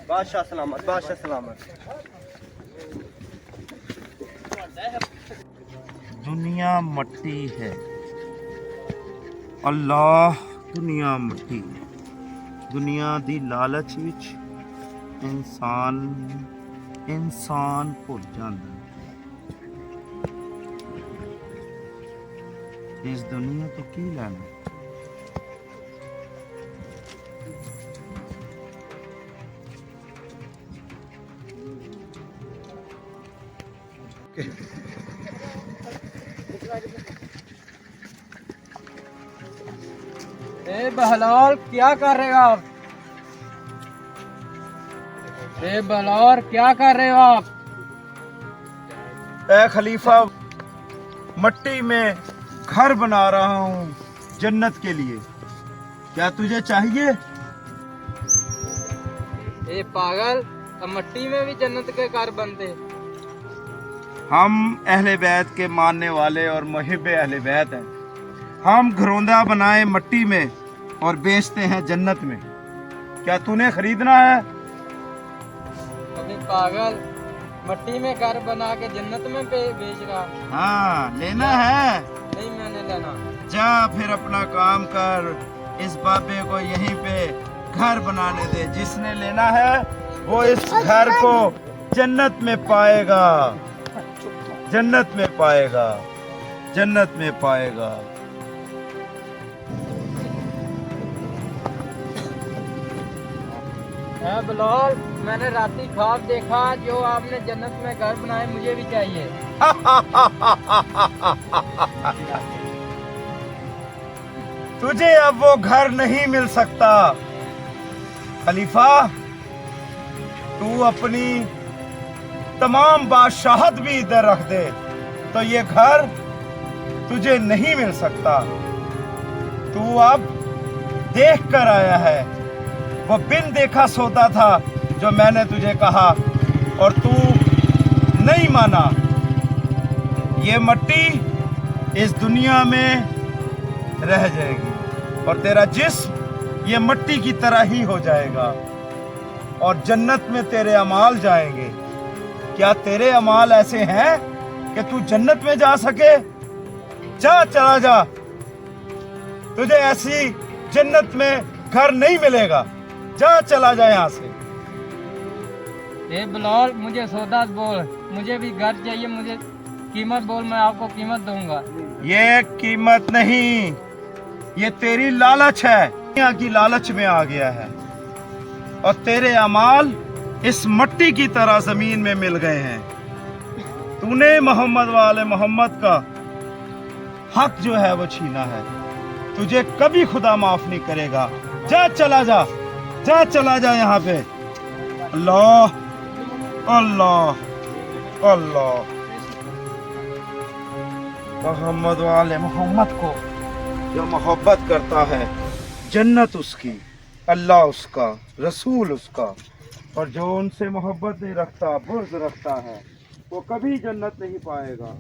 बादशाह सलामत, बादशाह सलामत। दुनिया मट्टी है अल्लाह, दुनिया मट्टी। दुनिया दी लालच विच इंसान भुल जांदा है। इस दुनिया तो की लेना। ए बहलौल, क्या कर रहे हो आप? ए बहलौल, क्या कर रहे हो आप? ए खलीफा, मट्टी में घर बना रहा हूँ जन्नत के लिए। क्या तुझे चाहिए? ए पागल, अब मट्टी में भी जन्नत के घर बनते? हम अहले बैत के मानने वाले और मुहिब अहले बैत हैं। हम घरौंदा बनाए मट्टी में और बेचते हैं जन्नत में। क्या तूने खरीदना है? अबे पागल, मट्टी में घर बना के जन्नत में बेच रहा? हाँ, लेना है। नहीं, मैंने लेना। जा फिर अपना काम कर, इस बाबे को यहीं पे घर बनाने दे। जिसने लेना है वो इस घर को जन्नत में पाएगा, जन्नत में पाएगा, जन्नत में पाएगा। है बहलौल, मैंने राती ख्वाब देखा, जो आपने जन्नत में घर बनाए मुझे भी चाहिए। तुझे अब वो घर नहीं मिल सकता खलीफा। तू अपनी तमाम बादशाहत भी इधर रख दे तो ये घर तुझे नहीं मिल सकता। तू अब देख कर आया है, वो बिन देखा सौदा था जो मैंने तुझे कहा और तू नहीं माना। ये मट्टी इस दुनिया में रह जाएगी और तेरा जिस्म ये मट्टी की तरह ही हो जाएगा और जन्नत में तेरे अमाल जाएंगे। क्या तेरे अमाल ऐसे हैं कि तू जन्नत में जा सके? जा, चला जा। तुझे ऐसी जन्नत में घर नहीं मिलेगा। जा, चला जा यहाँ से। ए बहलौल, मुझे सौदा बोल, मुझे भी घर चाहिए। मुझे कीमत बोल, मैं आपको कीमत दूंगा। ये कीमत नहीं, ये तेरी लालच है। दुनिया की लालच में आ गया है और तेरे अमाल इस मट्टी की तरह जमीन में मिल गए हैं। तूने मोहम्मद वाले मोहम्मद का हक जो है वो छीना है। तुझे कभी खुदा माफ नहीं करेगा। जा, चला जा, जा, चला जा यहाँ पे। अल्लाह, अल्लाह, अल्लाह। मोहम्मद वाले मोहम्मद को जो मोहब्बत करता है, जन्नत उसकी, अल्लाह उसका, रसूल उसका। और जो उनसे मोहब्बत नहीं रखता, बुग़्ज़ रखता है, वो कभी जन्नत नहीं पाएगा।